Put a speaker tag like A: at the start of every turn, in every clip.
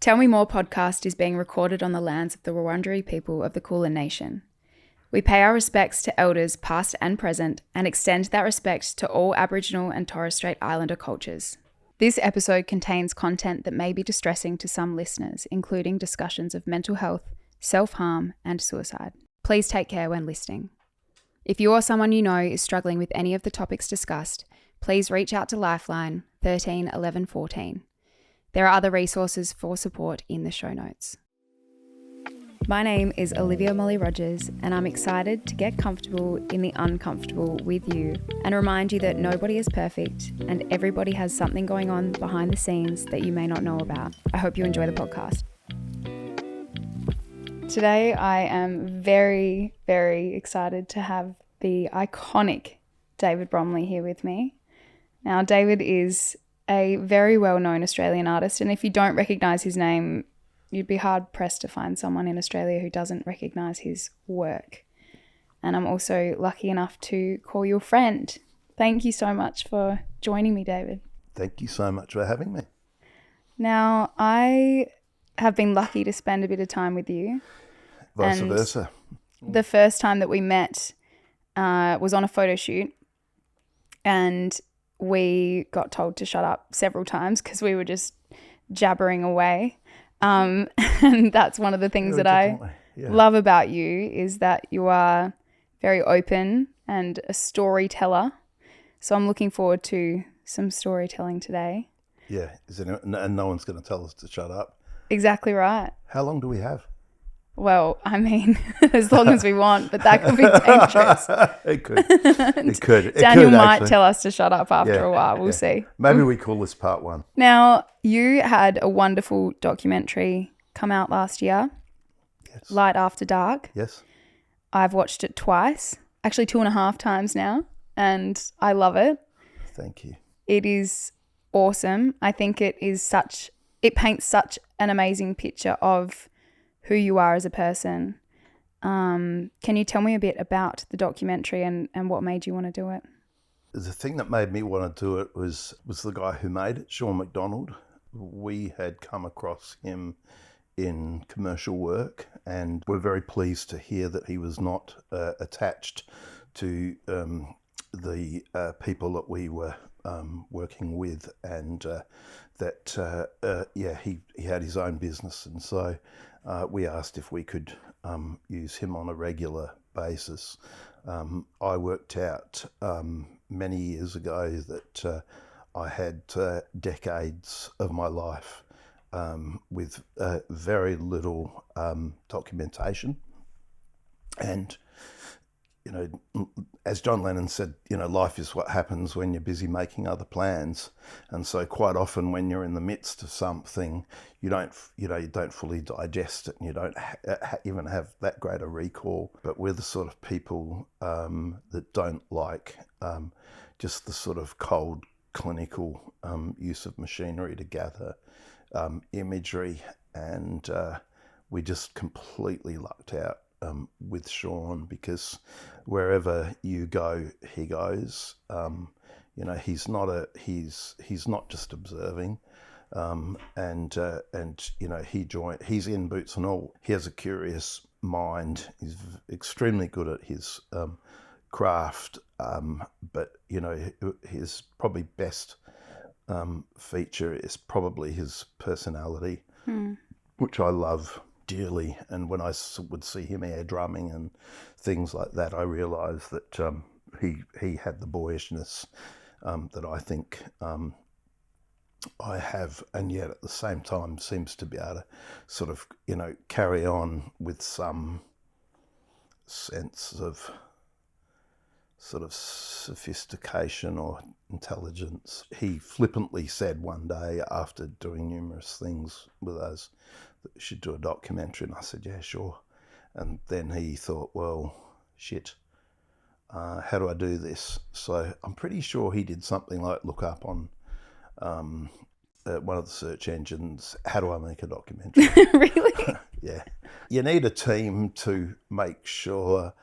A: Tell Me More podcast is being recorded on the lands of the Wurundjeri people of the Kulin Nation. We pay our respects to elders past and present and extend that respect to all Aboriginal and Torres Strait Islander cultures. This episode contains content that may be distressing to some listeners, including discussions of mental health, self-harm and suicide. Please take care when listening. If you or someone you know is struggling with any of the topics discussed, please reach out to Lifeline 13 11 14. There are other resources for support in the show notes. My name is Olivia Molly Rogers, and I'm excited to get comfortable in the uncomfortable with you and remind you that nobody is perfect and everybody has something going on behind the scenes that you may not know about. I hope you enjoy the podcast. Today, I am very, very excited to have the iconic David Bromley here with me. Now, David is a very well-known Australian artist, and if you don't recognise his name, you'd be hard-pressed to find someone in Australia who doesn't recognise his work. And I'm also lucky enough to call you a friend. Thank you so much for joining me, David.
B: Thank you so much for having me.
A: Now, I have been lucky to spend a bit of time with you.
B: Vice versa.
A: The first time that we met was on a photo shoot, and we got told to shut up several times because we were just jabbering away. And that's one of the things that I love about you is that you are very open and a storyteller. So I'm looking forward to some storytelling today.
B: Yeah, and no one's going to tell us to shut up.
A: Exactly right.
B: How long do we have?
A: Well, I mean, as long as we want, but that could be dangerous.
B: It could.
A: Daniel might tell us to shut up after a while. We'll see.
B: Maybe we call this part one.
A: Now, you had a wonderful documentary come out last year,
B: Yes.
A: Light After Dark.
B: Yes.
A: I've watched it twice, actually 2.5 times now, and I love it.
B: Thank you.
A: It is awesome. I think it paints such an amazing picture of who you are as a person. Can you tell me a bit about the documentary and what made you want to do it?
B: The thing that made me want to do it was the guy who made it, Sean McDonald. We had come across him in commercial work, and we're very pleased to hear that he was not attached to the people that we were working with, and he had his own business, and so we asked if we could use him on a regular basis. I worked out many years ago that I had decades of my life with very little documentation. And, you know, as John Lennon said, you know, life is what happens when you're busy making other plans. And so quite often when you're in the midst of something, you don't fully digest it, and you don't even have that great a recall. But we're the sort of people that don't like just the sort of cold, clinical use of machinery to gather imagery. And we just completely lucked out with Sean, because wherever you go, he goes. You know, he's not just observing, and you know, he's in boots and all. He has a curious mind. He's extremely good at his craft, but you know, his probably best feature is probably his personality, which I love dearly. And when I would see him air drumming and things like that, I realised that he had the boyishness that I think I have, and yet at the same time seems to be able to sort of, you know, carry on with some sense of sort of sophistication or intelligence. He flippantly said one day, after doing numerous things with us, that we should do a documentary, and I said, yeah, sure. And then he thought, well, shit, how do I do this? So I'm pretty sure he did something like look up on one of the search engines, how do I make a documentary?
A: Really?
B: Yeah. You need a team to make sure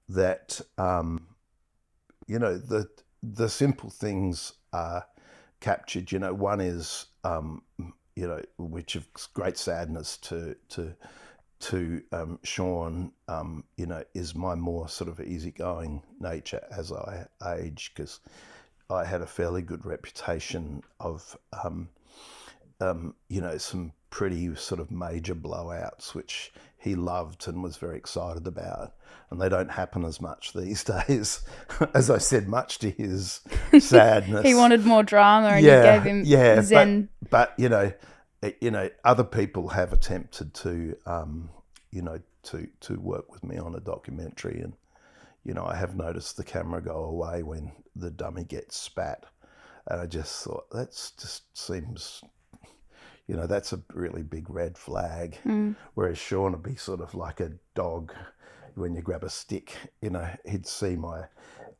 B: that, you know, the simple things are captured. You know, one is which of great sadness to Sean, is my more sort of easygoing nature as I age, because I had a fairly good reputation of, some pretty sort of major blowouts, which he loved and was very excited about. And they don't happen as much these days, as I said, much to his sadness.
A: He wanted more drama, and you gave him zen.
B: But other people have attempted to, to work with me on a documentary, and I have noticed the camera go away when the dummy gets spat, and I just thought seems, that's a really big red flag. Whereas Sean would be sort of like a dog. When you grab a stick, he'd see my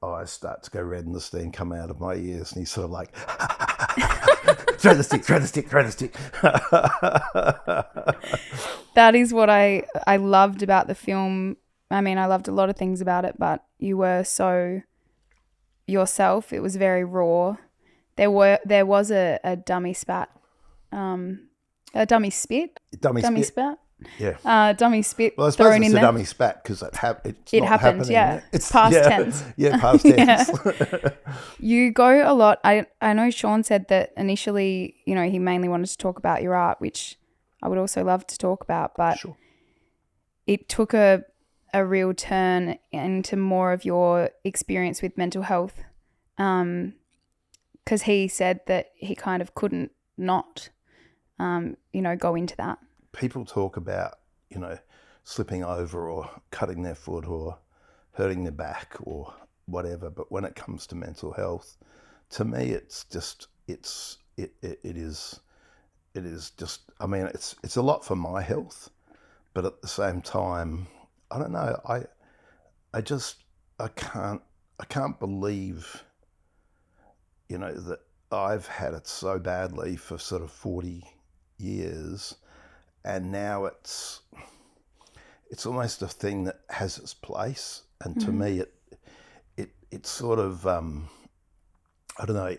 B: eyes start to go red and the steam come out of my ears, and he's sort of like, throw the stick.
A: That is what I loved about the film. I mean, I loved a lot of things about it, but you were so yourself. It was very raw. There was a dummy spat, a dummy spit, dummy spat.
B: Yeah.
A: Dummy spit.
B: Well, I suppose
A: thrown
B: it's
A: in
B: a
A: there.
B: dummy spat because it happened.
A: Yeah. It's past tense.
B: Yeah, past tense.
A: You go a lot. I know Sean said that initially, he mainly wanted to talk about your art, which I would also love to talk about, but
B: Sure.
A: It took a real turn into more of your experience with mental health, because he said that he kind of couldn't not, go into that.
B: People talk about, slipping over or cutting their foot or hurting their back or whatever, but when it comes to mental health, to me, it's just, it is just, I mean, it's a lot for my health, but at the same time, I don't know, I can't believe, that I've had it so badly for sort of 40 years, and now it's almost a thing that has its place, and to me it sort of I don't know,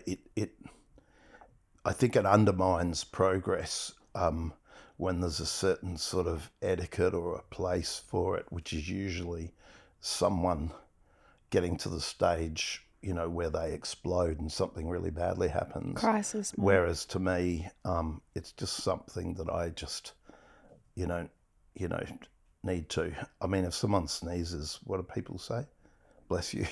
B: I think it undermines progress when there's a certain sort of etiquette or a place for it, which is usually someone getting to the stage, where they explode and something really badly happens.
A: Crisis. Man.
B: Whereas to me, it's just something that I just, need to. I mean, if someone sneezes, what do people say? Bless you.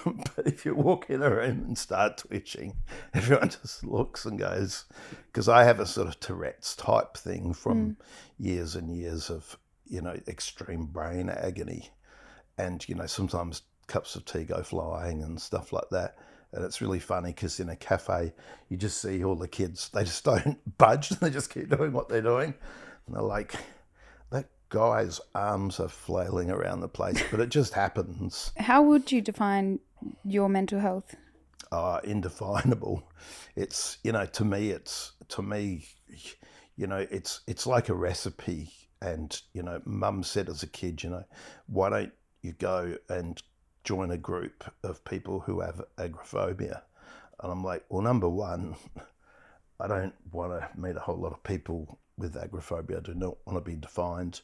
B: But if you walk in a room and start twitching, everyone just looks and goes, because I have a sort of Tourette's type thing from years and years of, extreme brain agony. And, sometimes cups of tea go flying and stuff like that. And it's really funny because in a cafe, you just see all the kids, they just don't budge. They just keep doing what they're doing. And they're like, that guy's arms are flailing around the place, but it just happens.
A: How would you define your mental health?
B: Indefinable. It's, to me, it's like a recipe. And, Mum said as a kid, why don't you go and join a group of people who have agoraphobia? And I'm like, well, number one, I don't want to meet a whole lot of people with agoraphobia. I do not want to be defined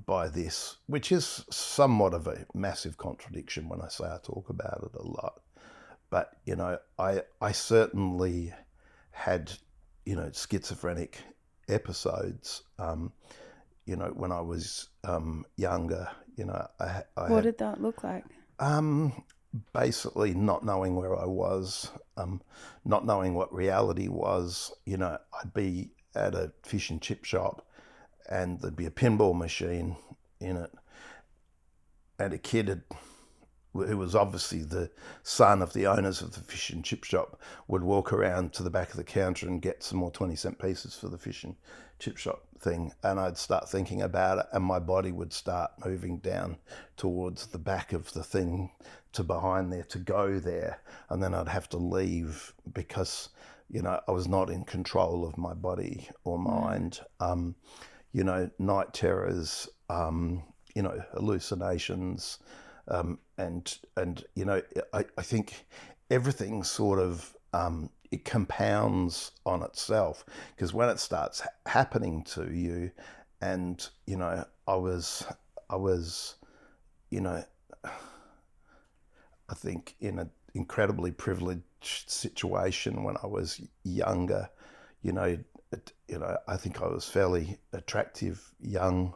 B: by this, which is somewhat of a massive contradiction when I say I talk about it a lot. But, I certainly had, schizophrenic episodes, when I was younger. What
A: did that look like?
B: Basically not knowing where I was, not knowing what reality was. I'd be at a fish and chip shop and there'd be a pinball machine in it, and a kid who was obviously the son of the owners of the fish and chip shop would walk around to the back of the counter and get some more 20-cent pieces for the fish and chip shop thing. And I'd start thinking about it, and my body would start moving down towards the back of the thing to behind there to go there. And then I'd have to leave because, I was not in control of my body or mind. Night terrors, hallucinations, and I think everything sort of, it compounds on itself, because when it starts happening to you, and I was, you know, I think in an incredibly privileged situation when I was younger. I think I was fairly attractive young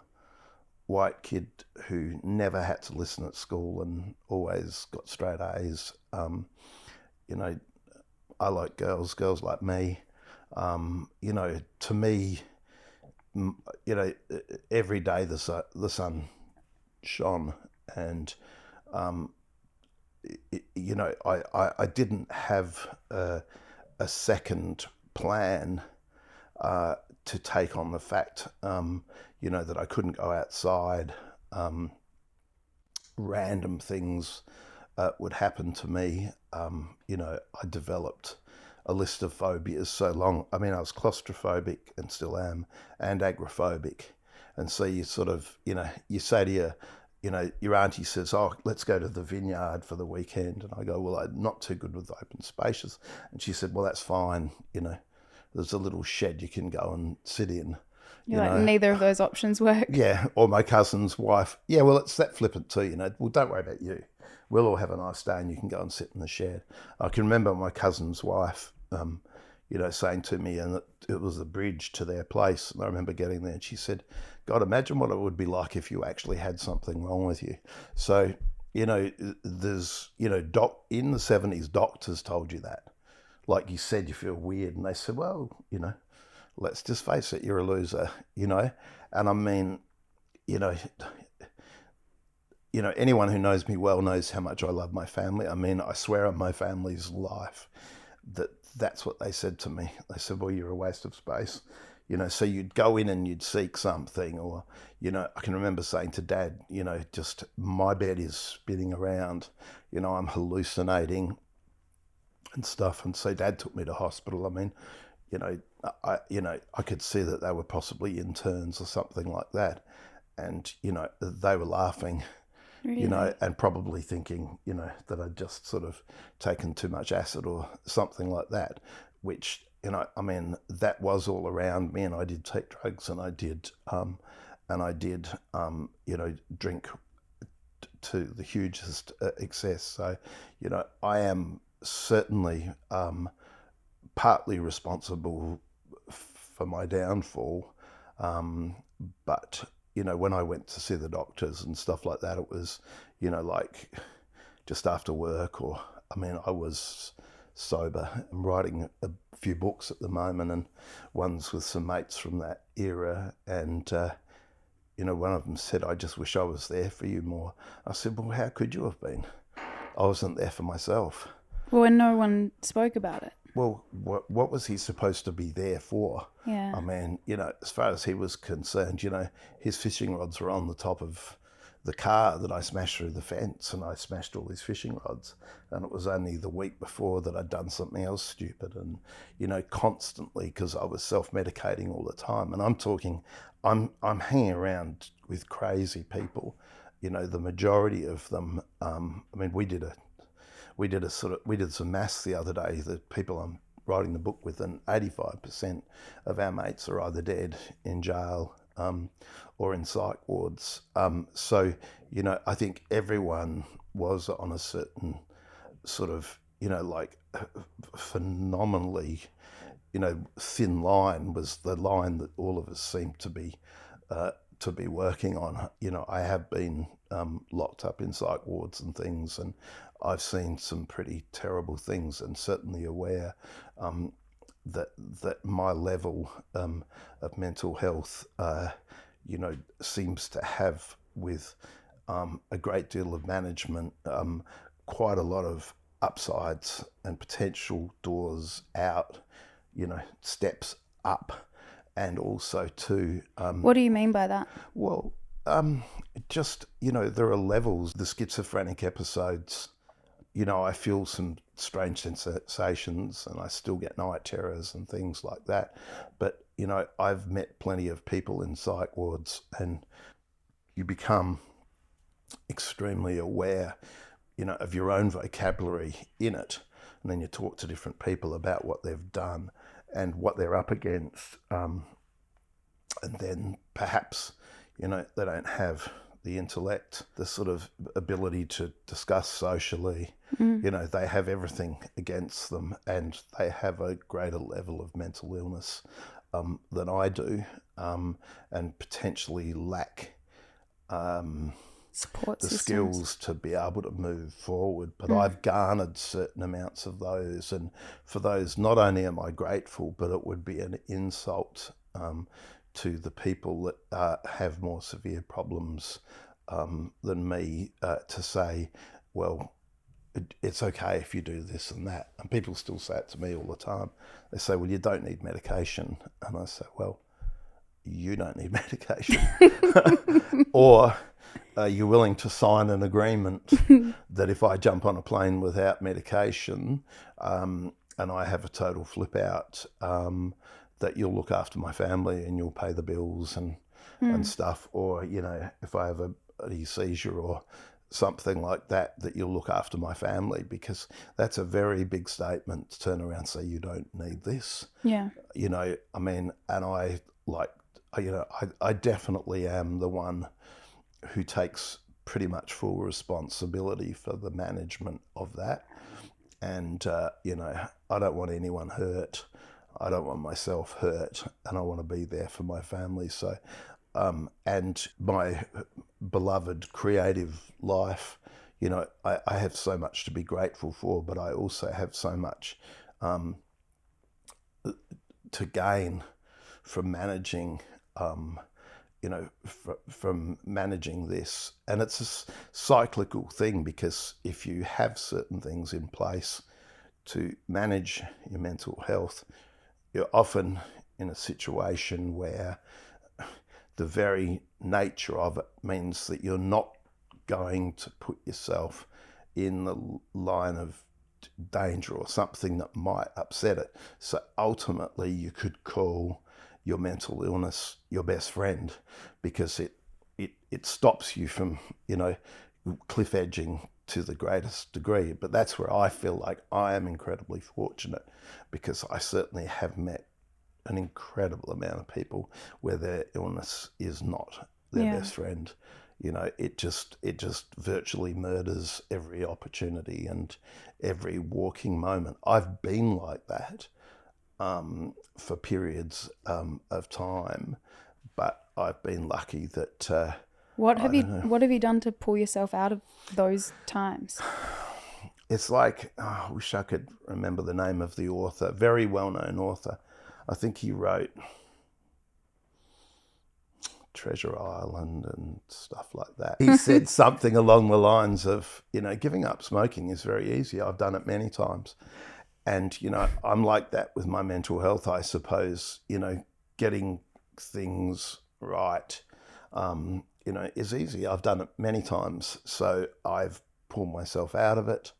B: white kid who never had to listen at school and always got straight A's. I like girls like me. To me, every day the sun shone, and I didn't have a second plan to take on the fact, that I couldn't go outside. Random things would happen to me. I developed a list of phobias so long. I mean, I was claustrophobic and still am, and agoraphobic. And so you sort of, you say to your auntie says, "Oh, let's go to the vineyard for the weekend." And I go, "Well, I'm not too good with open spaces." And she said, "Well, that's fine. There's a little shed you can go and sit in."
A: You're like, neither of those options work.
B: Yeah. Or my cousin's wife. Yeah, well, it's that flippant too, Well, don't worry about you. We'll all have a nice day and you can go and sit in the shed. I can remember my cousin's wife, saying to me, and it was the bridge to their place. And I remember getting there and she said, "God, imagine what it would be like if you actually had something wrong with you." So, there's, in the 70s, doctors told you that. Like you said, you feel weird. And they said, well, let's just face it, you're a loser, And I mean, anyone who knows me well knows how much I love my family. I mean, I swear on my family's life that's what they said to me. They said, "Well, you're a waste of space." So you'd go in and you'd seek something, or, I can remember saying to Dad, just my bed is spinning around, I'm hallucinating and stuff. And so Dad took me to hospital. I mean, I could see that they were possibly interns or something like that. And, they were laughing,
A: Really?
B: and probably thinking, that I'd just sort of taken too much acid or something like that, which, I mean, that was all around me, and I did take drugs, and I did, drink to the hugest excess. So, I am certainly partly responsible for my downfall. But, when I went to see the doctors and stuff like that, it was, like just after work, or, I mean, I was sober. I'm writing a few books at the moment, and one's with some mates from that era. And, one of them said, "I just wish I was there for you more." I said, "Well, how could you have been? I wasn't there for myself."
A: Well, and no one spoke about it.
B: Well, what was he supposed to be there for?
A: Yeah.
B: I mean, as far as he was concerned, his fishing rods were on the top of the car that I smashed through the fence, and I smashed all his fishing rods. And it was only the week before that I'd done something else stupid, and, constantly, because I was self-medicating all the time. And I'm hanging around with crazy people, the majority of them. I mean, we did some maths the other day. The people I'm writing the book with, and 85% of our mates are either dead, in jail, or in psych wards. So, I think everyone was on a certain sort of, phenomenally, thin line was the line that all of us seemed to be working on. I have been locked up in psych wards and things, and I've seen some pretty terrible things, and certainly aware that my level of mental health, seems to have, with a great deal of management, quite a lot of upsides and potential doors out, steps up, and also to...
A: What do you mean by that?
B: Well, just, there are levels. The schizophrenic episodes, I feel some strange sensations, and I still get night terrors and things like that. But, I've met plenty of people in psych wards, and you become extremely aware, of your own vocabulary in it. and then you talk to different people about what they've done and what they're up against, and then perhaps, you know, they don't have the intellect, the sort of ability to discuss socially. You know, they have everything against them, and they have a greater level of mental illness than I do, and potentially lack
A: Support
B: the
A: systems.
B: skills to be able to move forward. But I've garnered certain amounts of those, and for those, not only am I grateful, but it would be an insult to the people that have more severe problems than me to say, well, it's okay if you do this and that. And people still say it to me all the time. They say, well, you don't need medication. And I say, well, you don't need medication. Or are you willing to sign an agreement that if I jump on a plane without medication and I have a total flip out, that you'll look after my family and you'll pay the bills and stuff? Or, you know, if I have a seizure or something like that, that you'll look after my family? Because that's a very big statement to turn around and say, you don't need this.
A: Yeah.
B: You know, I mean, and I like, you know, I definitely am the one who takes pretty much full responsibility for the management of that. And, you know, I don't want anyone hurt. I don't want myself hurt, and I want to be there for my family. So, and my beloved creative life, you know, I have so much to be grateful for, but I also have so much to gain from managing, you know, from managing this. And it's a cyclical thing, because if you have certain things in place to manage your mental health, you're often in a situation where the very nature of it means that you're not going to put yourself in the line of danger or something that might upset it. So ultimately you could call your mental illness your best friend, because it stops you from, you know, cliff edging to the greatest degree. But that's where I feel like I am incredibly fortunate, because I certainly have met an incredible amount of people where their illness is not their best friend. You know, it just virtually murders every opportunity and every walking moment. I've been like that for periods of time, but I've been lucky that.
A: What have you done to pull yourself out of those times?
B: It's like, I wish I could remember the name of the author, very well-known author. I think he wrote Treasure Island and stuff like that. He said something along the lines of, you know, giving up smoking is very easy. I've done it many times. And, you know, I'm like that with my mental health, I suppose. You know, getting things right, you know, is easy. I've done it many times. So I've pulled myself out of it.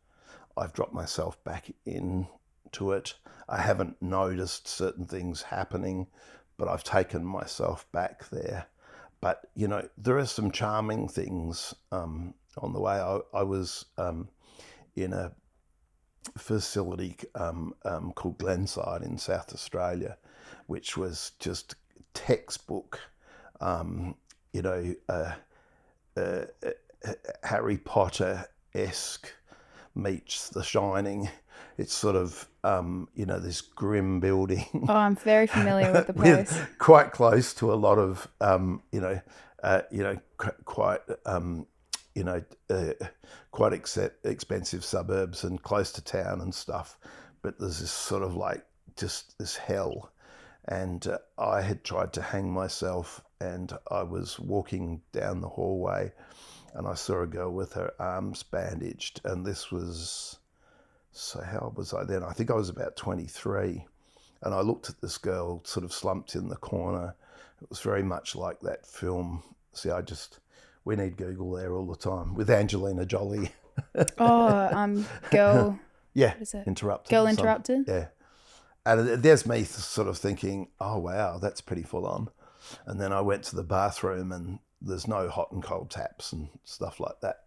B: I've dropped myself back into it. I haven't noticed certain things happening, but I've taken myself back there. But, you know, there are some charming things on the way. I was in a facility called Glenside in South Australia, which was just textbook, you know, Harry Potter-esque meets The Shining. It's sort of, you know, this grim building.
A: Oh, I'm very familiar with the place.
B: Quite close to a lot of, you know, quite, you know, quite expensive suburbs and close to town and stuff. But there's this sort of like just this hell. And I had tried to hang myself, and I was walking down the hallway and I saw a girl with her arms bandaged. And this was, so how old was I then? I think I was about 23. And I looked at this girl sort of slumped in the corner. It was very much like that film. See, we need Google there all the time with Angelina Jolie.
A: Oh, Girl.
B: Yeah,
A: What is it?
B: Interrupted.
A: Girl Interrupted?
B: Yeah. And there's me sort of thinking, oh, wow, that's pretty full on. And then I went to the bathroom and there's no hot and cold taps and stuff like that.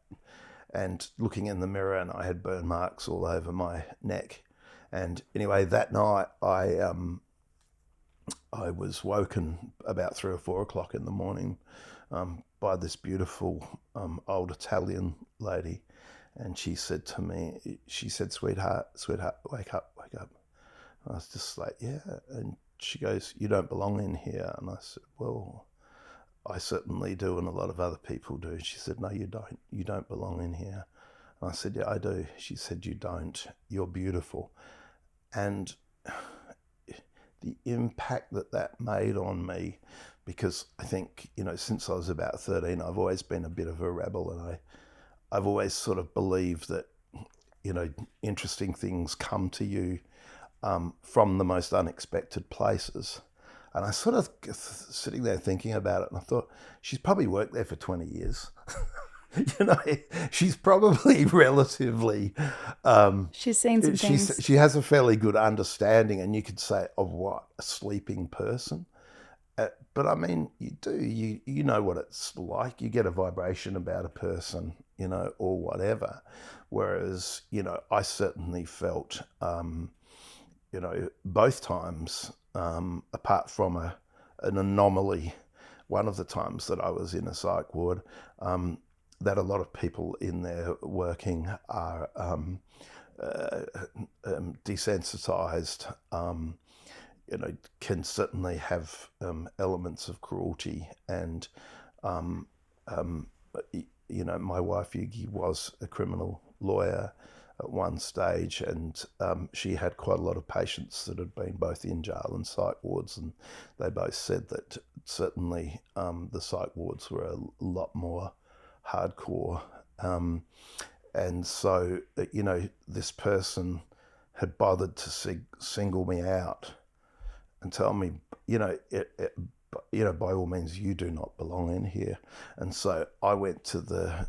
B: and looking in the mirror, and I had burn marks all over my neck. And anyway, that night I was woken about 3 or 4 o'clock in the morning by this beautiful old Italian lady. And she said to me, she said, sweetheart, wake up. I was just like, yeah. And she goes, you don't belong in here. And I said, well, I certainly do, and a lot of other people do. She said, no, you don't. You don't belong in here. And I said, yeah, I do. She said, you don't. You're beautiful. And the impact that made on me, because I think, since I was about 13, I've always been a bit of a rebel, and I've always sort of believed that, interesting things come to you from the most unexpected places. And I sort of sitting there thinking about it, and I thought, she's probably worked there for 20 years. She's probably relatively...
A: she's seen some things.
B: She has a fairly good understanding, and you could say, of what? A sleeping person. But I mean, you know what it's like. You get a vibration about a person, or whatever. Whereas, I certainly felt, both times, apart from an anomaly, one of the times that I was in a psych ward, that a lot of people in there working are desensitized, can certainly have elements of cruelty. And, my wife, Yugi, was a criminal lawyer at one stage, and she had quite a lot of patients that had been both in jail and psych wards, and they both said that certainly the psych wards were a lot more hardcore. And so, this person had bothered to single me out and tell me, by all means, you do not belong in here. And so I went to the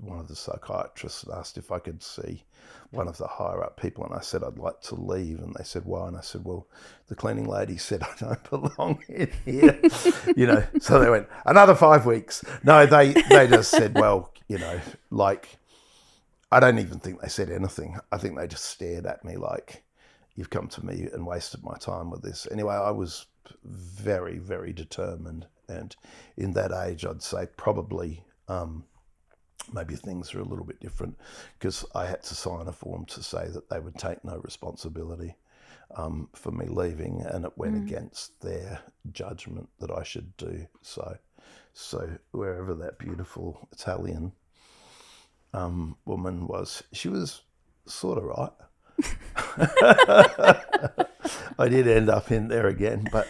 B: one of the psychiatrists and asked if I could see one of the higher up people, and I said I'd like to leave, and they said why, and I said, well, the cleaning lady said I don't belong in here. So they went, another 5 weeks. No, they just said, well, like, I don't even think they said anything. I think they just stared at me like, you've come to me and wasted my time with this. Anyway, I was very, very determined, and in that age, I'd say probably maybe things are a little bit different, because I had to sign a form to say that they would take no responsibility for me leaving, and it went against their judgment that I should do so. So wherever that beautiful Italian woman was, she was sort of right. I did end up in there again, but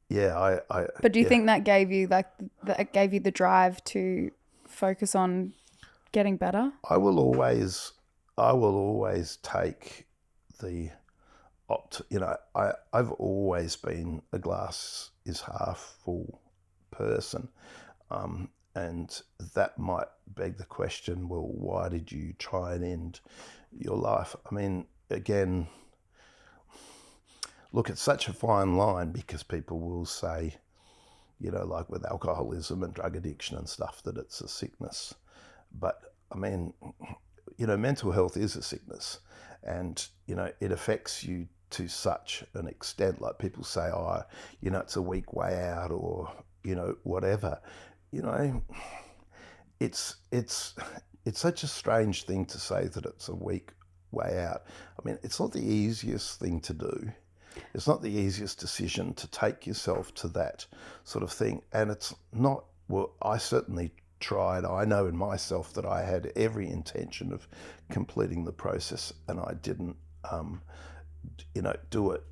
A: Yeah.
B: But
A: do you think that gave you the drive to focus on getting better?
B: I will always take the I've always been a glass is half full person, and that might beg the question, well, why did you try and end your life? I mean, again, look, it's such a fine line, because people will say, like with alcoholism and drug addiction and stuff, that it's a sickness. But I mean, mental health is a sickness, and, it affects you to such an extent. Like people say, oh, it's a weak way out, or, whatever. It's such a strange thing to say that it's a weak way out. I mean, it's not the easiest thing to do. It's not the easiest decision to take yourself to that sort of thing. And it's not, well, I certainly tried. I know in myself that I had every intention of completing the process, and I didn't, do it,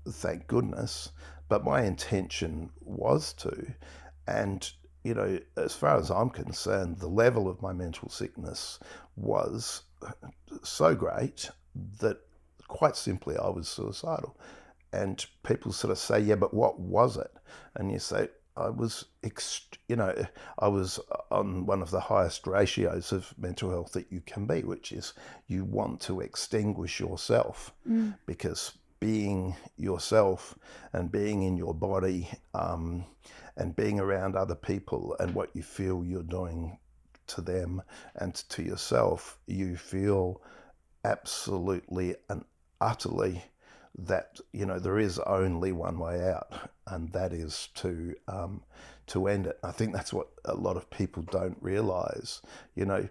B: thank goodness. But my intention was to. And, as far as I'm concerned, the level of my mental sickness was so great that quite simply I was suicidal. And people sort of say, yeah, but what was it? And you say, I was on one of the highest ratios of mental health that you can be, which is you want to extinguish yourself, because being yourself and being in your body and being around other people and what you feel you're doing to them and to yourself, you feel absolutely and utterly that, you know, there is only one way out, and that is to end it. I think that's what a lot of people don't realise. You know,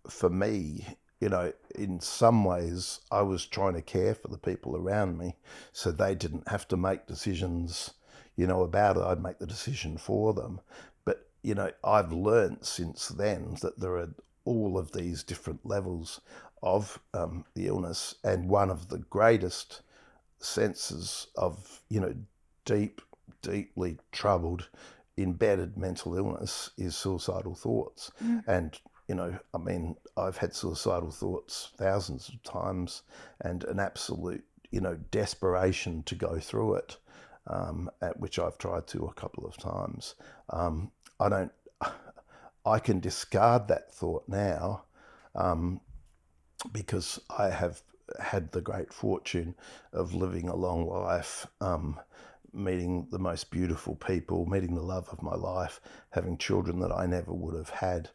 B: for me, you know, in some ways, I was trying to care for the people around me so they didn't have to make decisions, you know, about it. I'd make the decision for them. But, you know, I've learned since then that there are all of these different levels of the illness. And one of the greatest senses of, you know, deeply troubled, embedded mental illness is suicidal thoughts. And, you know, I mean, I've had suicidal thoughts thousands of times, and an absolute, you know, desperation to go through it, at which I've tried to a couple of times. I can discard that thought now, because I have had the great fortune of living a long life, meeting the most beautiful people, meeting the love of my life, having children that I never would have had,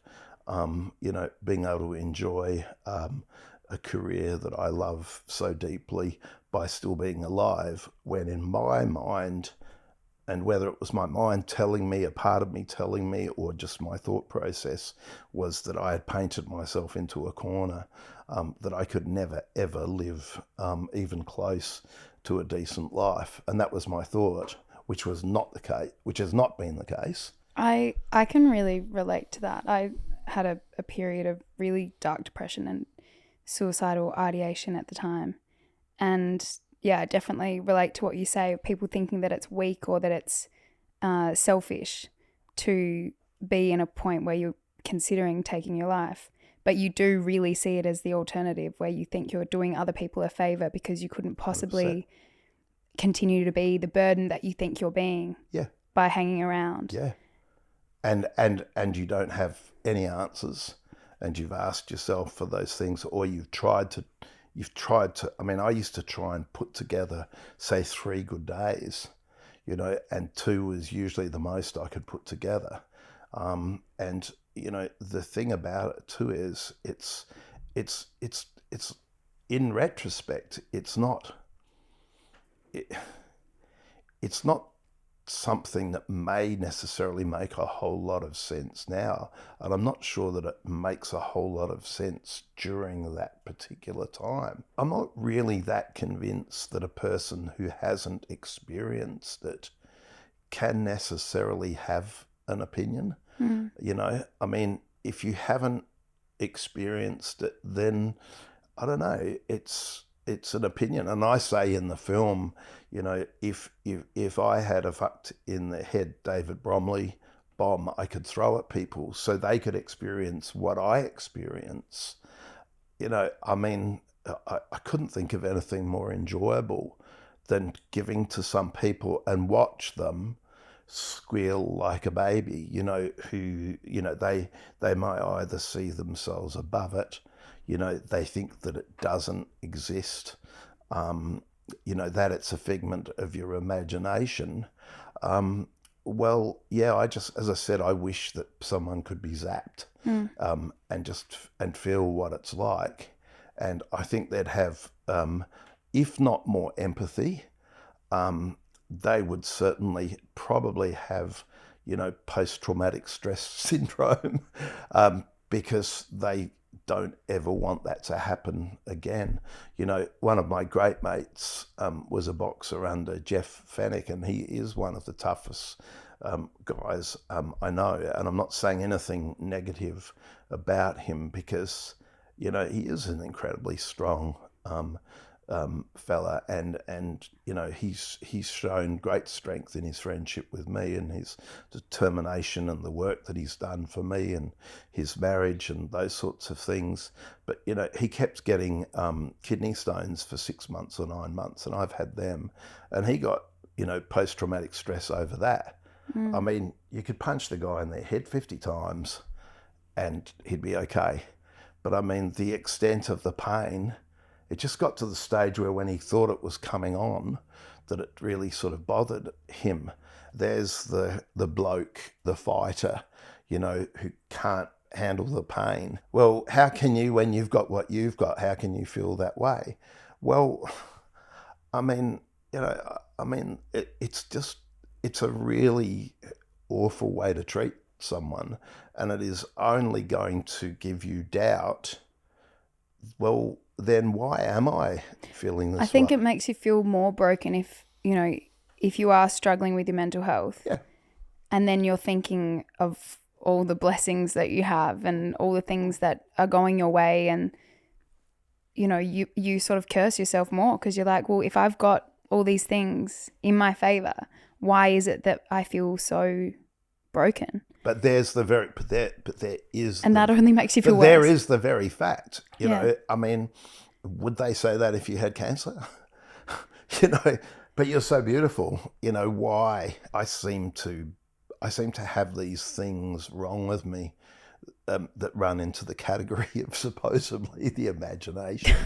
B: you know, being able to enjoy a career that I love so deeply by still being alive, when in my mind, and whether it was my mind telling me, a part of me telling me, or just my thought process, was that I had painted myself into a corner, that I could never, ever live even close to a decent life. And that was my thought, which was not the case, which has not been the case.
A: I can really relate to that. I had a period of really dark depression and suicidal ideation at the time. And yeah, I definitely relate to what you say, people thinking that it's weak or that it's selfish to be in a point where you're considering taking your life. But you do really see it as the alternative, where you think you're doing other people a favor because you couldn't possibly
B: 100%.
A: continue to be the burden that you think you're being by hanging around.
B: Yeah. And you don't have any answers, and you've asked yourself for those things, or you've tried to, I mean, I used to try and put together, say, 3 good days, you know, and 2 was usually the most I could put together. And, you know, the thing about it too is it's in retrospect, it's not something that may necessarily make a whole lot of sense now. And I'm not sure that it makes a whole lot of sense during that particular time. I'm not really that convinced that a person who hasn't experienced it can necessarily have an opinion. You know, I mean, if you haven't experienced it, then I don't know, it's an opinion. And I say in the film, you know, if I had a fucked in the head David Bromley bomb, I could throw at people so they could experience what I experience. You know, I mean, I couldn't think of anything more enjoyable than giving to some people and watch them squeal like a baby, you know, who, you know, they might either see themselves above it, you know, they think that it doesn't exist, you know, that it's a figment of your imagination. Well, yeah, as I said, I wish that someone could be zapped, and feel what it's like. And I think they'd have, if not more empathy, they would certainly probably have, you know, post-traumatic stress syndrome, because they don't ever want that to happen again. You know, one of my great mates was a boxer under Jeff Fennick, and he is one of the toughest guys I know. And I'm not saying anything negative about him, because, you know, he is an incredibly strong fella, and you know, he's shown great strength in his friendship with me, and his determination, and the work that he's done for me, and his marriage, and those sorts of things. But, you know, he kept getting kidney stones for 6 months or 9 months, and I've had them, and he got, you know, post-traumatic stress over that. I mean, you could punch the guy in the head 50 times and he'd be okay. But I mean, the extent of the pain, it just got to the stage where when he thought it was coming on, that it really sort of bothered him. There's the bloke, the fighter, you know, who can't handle the pain. Well, how can you, when you've got what you've got, how can you feel that way? Well, I mean, it's a really awful way to treat someone, and it is only going to give you doubt. Well, then why am I feeling this way?
A: I think it makes you feel more broken if you are struggling with your mental health.
B: Yeah.
A: And then you're thinking of all the blessings that you have and all the things that are going your way, and you sort of curse yourself more because you're like, well, if I've got all these things in my favor, why is it that I feel so broken?
B: But there is,
A: and that only makes you feel worse.
B: There is the very fact, you know. I mean, would they say that if you had cancer? But you're so beautiful. Why I seem to have these things wrong with me that run into the category of supposedly the imagination.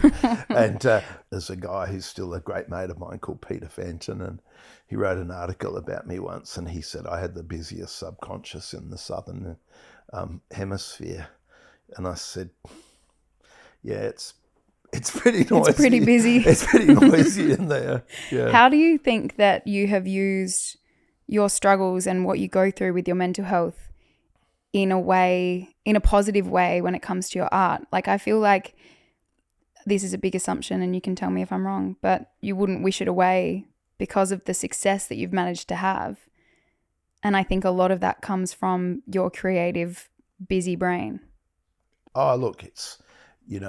B: And there's a guy who's still a great mate of mine called Peter Fenton, and he wrote an article about me once, and he said I had the busiest subconscious in the southern hemisphere. And I said, yeah, it's pretty noisy.
A: It's pretty busy.
B: It's pretty noisy in there. Yeah.
A: How do you think that you have used your struggles and what you go through with your mental health in a positive way when it comes to your art? Like, I feel like this is a big assumption and you can tell me if I'm wrong, but you wouldn't wish it away because of the success that you've managed to have. And I think a lot of that comes from your creative, busy brain.
B: Oh, look, it's, what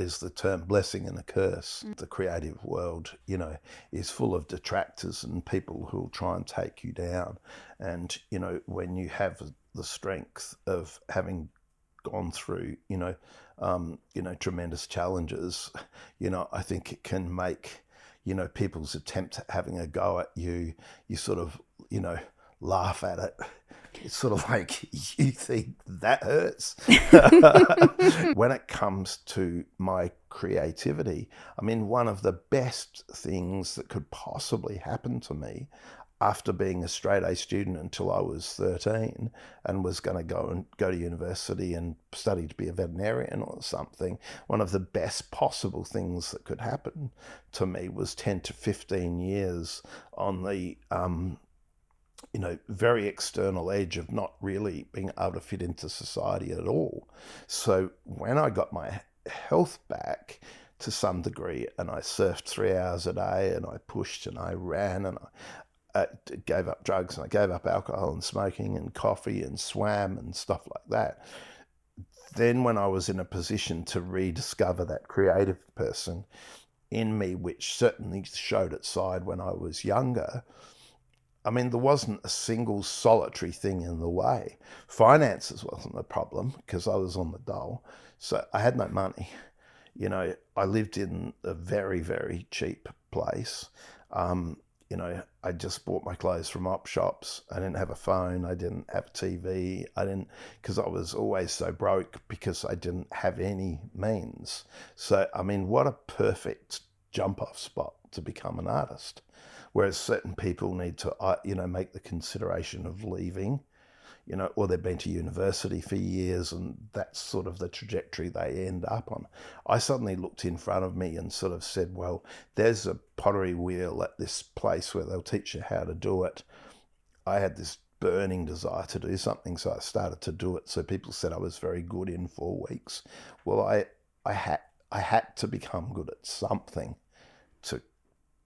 B: is the term blessing and a curse? The creative world, is full of detractors and people who will try and take you down. And, when you have the strength of having gone through, tremendous challenges, I think it can make, people's attempt at having a go at you, you sort of, laugh at it. It's sort of like, you think that hurts? When it comes to my creativity, I mean, one of the best things that could possibly happen to me after being a straight A student until I was 13 and was going to go to university and study to be a veterinarian or something, one of the best possible things that could happen to me was 10 to 15 years on the very external edge of not really being able to fit into society at all. So when I got my health back to some degree, and I surfed 3 hours a day, and I pushed and I ran, and I gave up drugs, and I gave up alcohol and smoking and coffee and swam and stuff like that. Then when I was in a position to rediscover that creative person in me, which certainly showed its side when I was younger, I mean, there wasn't a single solitary thing in the way. Finances wasn't a problem because I was on the dole. So I had no money. I lived in a very, very cheap place. I just bought my clothes from op shops. I didn't have a phone. I didn't have a TV. Because I was always so broke because I didn't have any means. So, I mean, what a perfect jump off spot to become an artist. Whereas certain people need to, make the consideration of leaving, or they've been to university for years and that's sort of the trajectory they end up on. I suddenly looked in front of me and sort of said, well, there's a pottery wheel at this place where they'll teach you how to do it. I had this burning desire to do something, so I started to do it. So people said I was very good in 4 weeks. Well, I had to become good at something to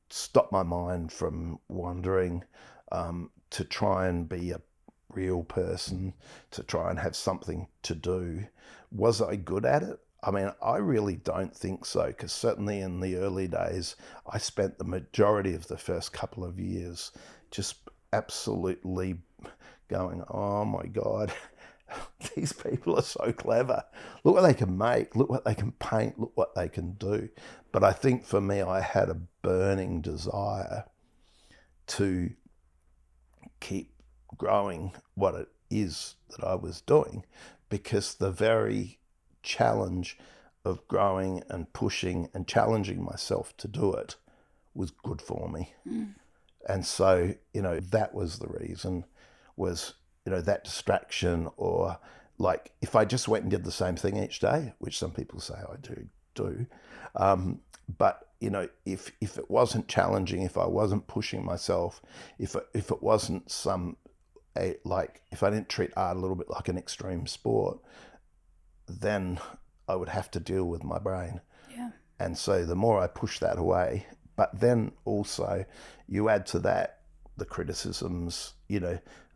B: stop my mind from wandering, to try and be a real person, to try and have something to do. Was I good at it? I mean, I really don't think so, because certainly in the early days, I spent the majority of the first couple of years just absolutely going, oh my God, these people are so clever. Look what they can make, look what they can paint, look what they can do. But I think for me, I had a burning desire to keep growing what it is that I was doing, because the very challenge of growing and pushing and challenging myself to do it was good for me. And so, that was the reason, was that distraction, or like if I just went and did the same thing each day, which some people say I do, but if it wasn't challenging, if I wasn't pushing myself, if it wasn't if I didn't treat art a little bit like an extreme sport, then I would have to deal with my brain.
A: Yeah.
B: And so the more I push that away, but then also you add to that the criticisms,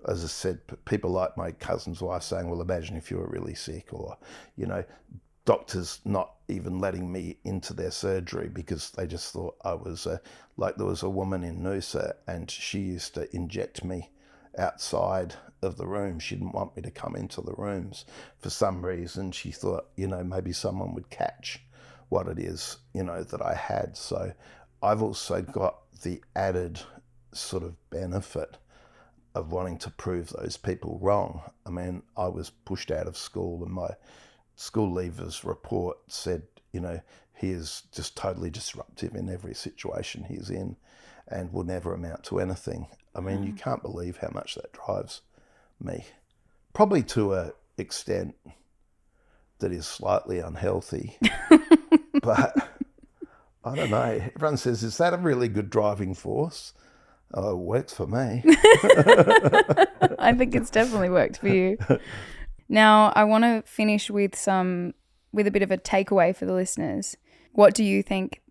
B: as I said, people like my cousin's wife saying, well, imagine if you were really sick, or, doctors not even letting me into their surgery because they just thought I was like there was a woman in Noosa and she used to inject me outside of the room. She didn't want me to come into the rooms for some reason. She thought, maybe someone would catch what it is, that I had. So I've also got the added sort of benefit of wanting to prove those people wrong. I mean, I was pushed out of school and my school leavers report said, he is just totally disruptive in every situation he's in and will never amount to anything. I mean, you can't believe how much that drives me. Probably to an extent that is slightly unhealthy. But I don't know. Everyone says, is that a really good driving force? Oh, it works for me.
A: I think it's definitely worked for you. Now, I want to finish with a bit of a takeaway for the listeners. What do you think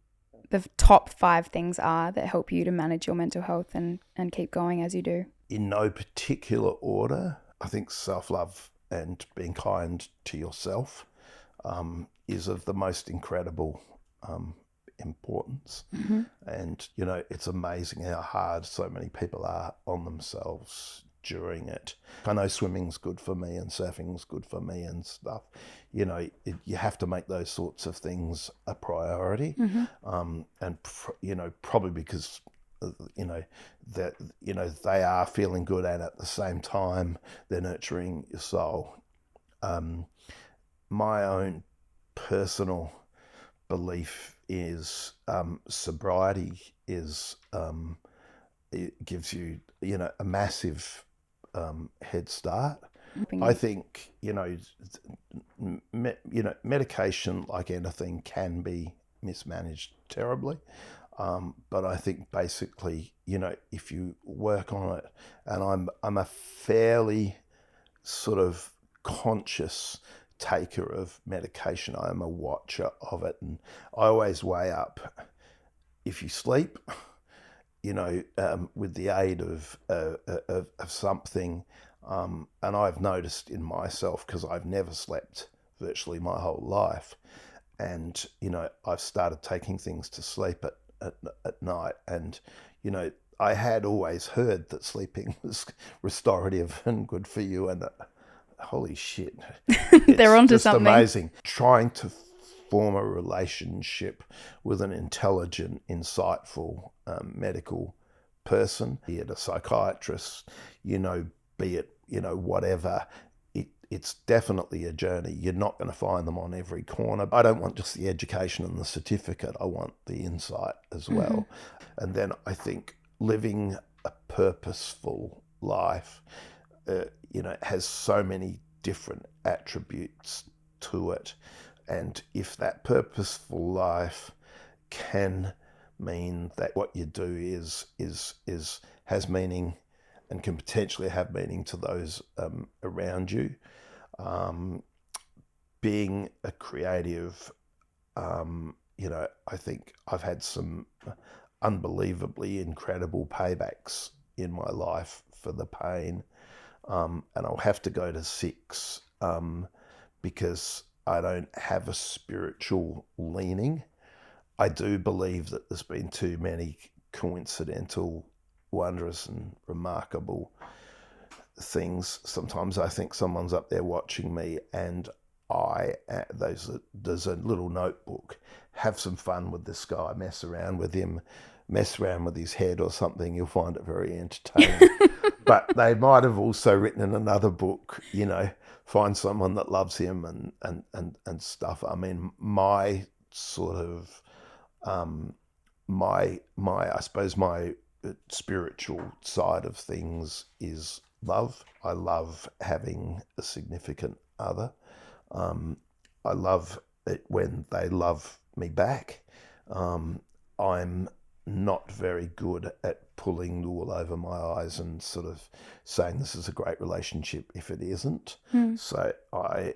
A: the top 5 things are that help you to manage your mental health and keep going as you do?
B: In no particular order, I think self-love and being kind to yourself is of the most incredible importance.
A: Mm-hmm.
B: And, it's amazing how hard so many people are on themselves during it. I know swimming's good for me and surfing's good for me and stuff. You have to make those sorts of things a priority.
A: Mm-hmm.
B: And probably because that they are feeling good, and at the same time they're nurturing your soul. My own personal belief is sobriety is it gives you a massive head start. I think medication, like anything, can be mismanaged terribly. But I think basically, if you work on it, and I'm a fairly sort of conscious taker of medication. I am a watcher of it, and I always weigh up if you sleep, with the aid of something. And I've noticed in myself, because I've never slept virtually my whole life, and I've started taking things to sleep at night, and I had always heard that sleeping was restorative and good for you, and holy shit,
A: they're onto
B: just
A: something.
B: Amazing. Trying to form a relationship with an intelligent, insightful medical person, be it a psychiatrist, be it whatever. It's definitely a journey. You're not going to find them on every corner. I don't want just the education and the certificate. I want the insight as well. Mm-hmm. And then I think living a purposeful life, has so many different attributes to it. And if that purposeful life can mean that what you do has meaning and can potentially have meaning to those around you. Being a creative, I think I've had some unbelievably incredible paybacks in my life for the pain. And I'll have to go to 6 because I don't have a spiritual leaning. I do believe that there's been too many coincidental, wondrous and remarkable things. Sometimes I think someone's up there watching me, and there's a little notebook. Have some fun with this guy, mess around with him, mess around with his head or something. You'll find it very entertaining. But they might have also written in another book, find someone that loves him and stuff. I mean, my sort of my I suppose my spiritual side of things is love. I love having a significant other. I love it when they love me back. I'm not very good at pulling the wool over my eyes and sort of saying this is a great relationship if it isn't. So I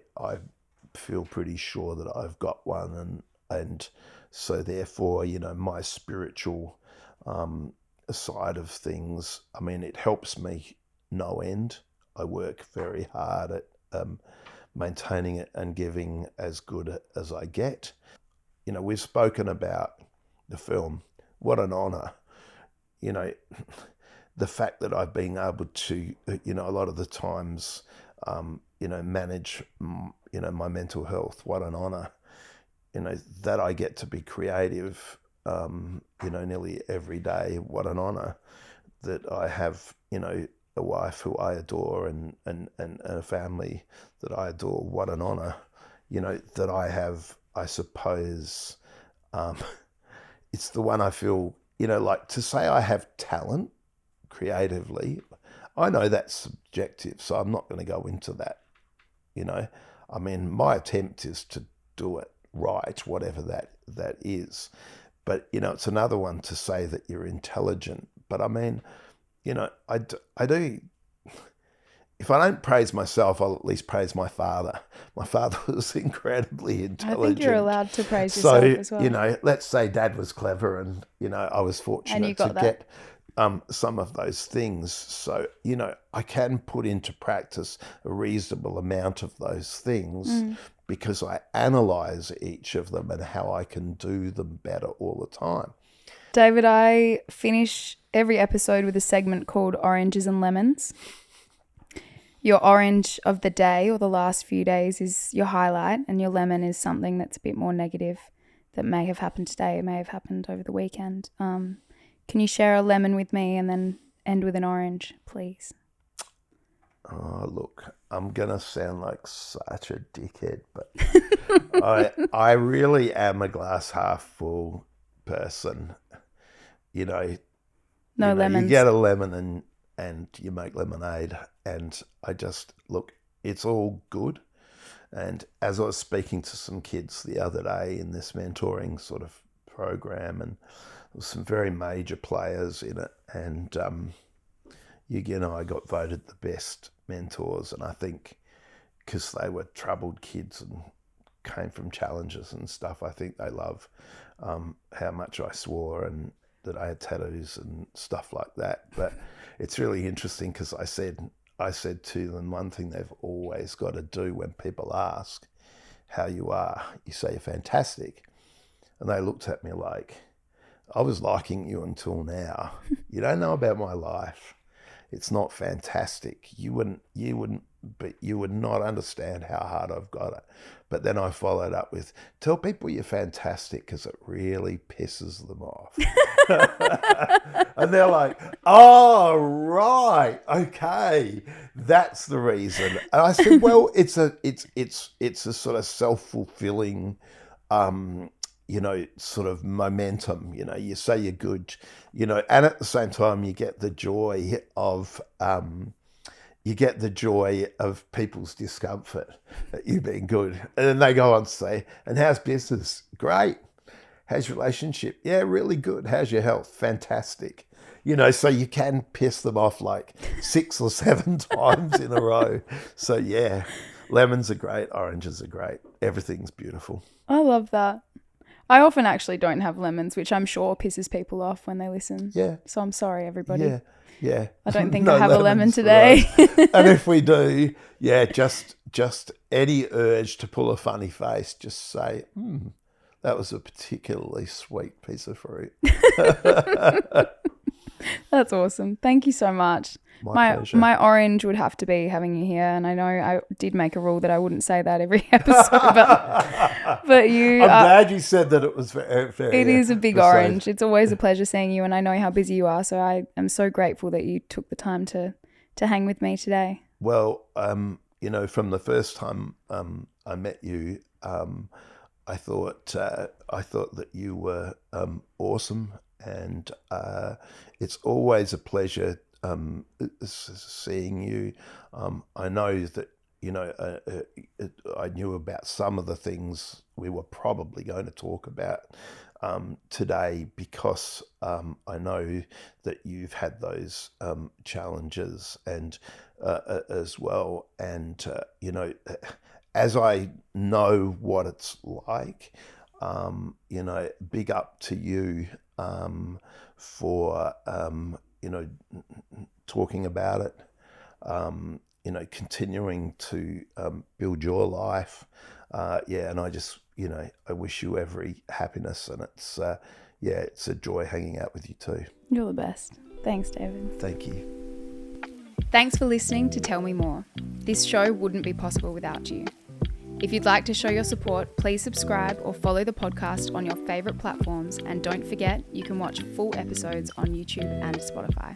B: feel pretty sure that I've got one, and so therefore, my spiritual side of things, I mean, it helps me no end. I work very hard at maintaining it and giving as good as I get. We've spoken about the film. What an honour. The fact that I've been able to, a lot of the times, manage, my mental health. What an honour. That I get to be creative, nearly every day. What an honour that I have, a wife who I adore and a family that I adore. What an honour, that I have, I suppose, it's the one I feel, like to say I have talent creatively. I know that's subjective, so I'm not going to go into that, I mean, my attempt is to do it right, whatever that is. But, it's another one to say that you're intelligent. But I mean, I do, if I don't praise myself, I'll at least praise my father. My father was incredibly intelligent.
A: I think you're allowed to praise yourself as well.
B: So, let's say Dad was clever and, I was fortunate to get some of those things. So, I can put into practice a reasonable amount of those things because I analyse each of them and how I can do them better all the time.
A: David, I finish every episode with a segment called Oranges and Lemons. Your orange of the day or the last few days is your highlight, and your lemon is something that's a bit more negative that may have happened today, it may have happened over the weekend. Can you share a lemon with me and then end with an orange, please?
B: Oh, look, I'm going to sound like such a dickhead, but I really am a glass half full person.
A: No lemons.
B: You get a lemon and you make lemonade, and I just, look, it's all good. And as I was speaking to some kids the other day in this mentoring sort of program, and there was some very major players in it, and I got voted the best mentors, and I think because they were troubled kids and came from challenges and stuff, I think they love how much I swore and that I had tattoos and stuff like that. But it's really interesting because I said to them, one thing they've always got to do when people ask how you are, you say you're fantastic. And they looked at me like, I was liking you until now. You don't know about my life. It's not fantastic. You would not understand how hard I've got it. But then I followed up with, tell people you're fantastic because it really pisses them off. And they're like, oh, right, okay, that's the reason. And I said, well, it's a sort of self-fulfilling, sort of momentum. You say you're good, and at the same time you get the joy of people's discomfort at you being good. And then they go on to say, and how's business? Great. How's your relationship? Yeah, really good. How's your health? Fantastic. So you can piss them off like 6 or 7 times in a row. So yeah, lemons are great. Oranges are great. Everything's beautiful.
A: I love that. I often actually don't have lemons, which I'm sure pisses people off when they listen.
B: Yeah.
A: So I'm sorry, everybody.
B: Yeah.
A: I don't think I have a lemon today.
B: And if we do, just any urge to pull a funny face, just say, that was a particularly sweet piece of fruit.
A: That's awesome. Thank you so much.
B: My pleasure.
A: My orange would have to be having you here, and I know I did make a rule that I wouldn't say that every episode, but you.
B: I'm glad you said that it was very.
A: It is a big orange. It's always a pleasure seeing you, and I know how busy you are, so I am so grateful that you took the time to hang with me today.
B: Well, from the first time I met you, I thought that you were awesome, and it's always a pleasure seeing you. I know that, I knew about some of the things we were probably going to talk about today, because I know that you've had those challenges and as well. And, as I know what it's like, big up to you for, talking about it, continuing to build your life. And I just, I wish you every happiness, and it's a joy hanging out with you too.
A: You're the best. Thanks, David.
B: Thank you.
A: Thanks for listening to Tell Me More. This show wouldn't be possible without you. If you'd like to show your support, please subscribe or follow the podcast on your favourite platforms, and don't forget you can watch full episodes on YouTube and Spotify.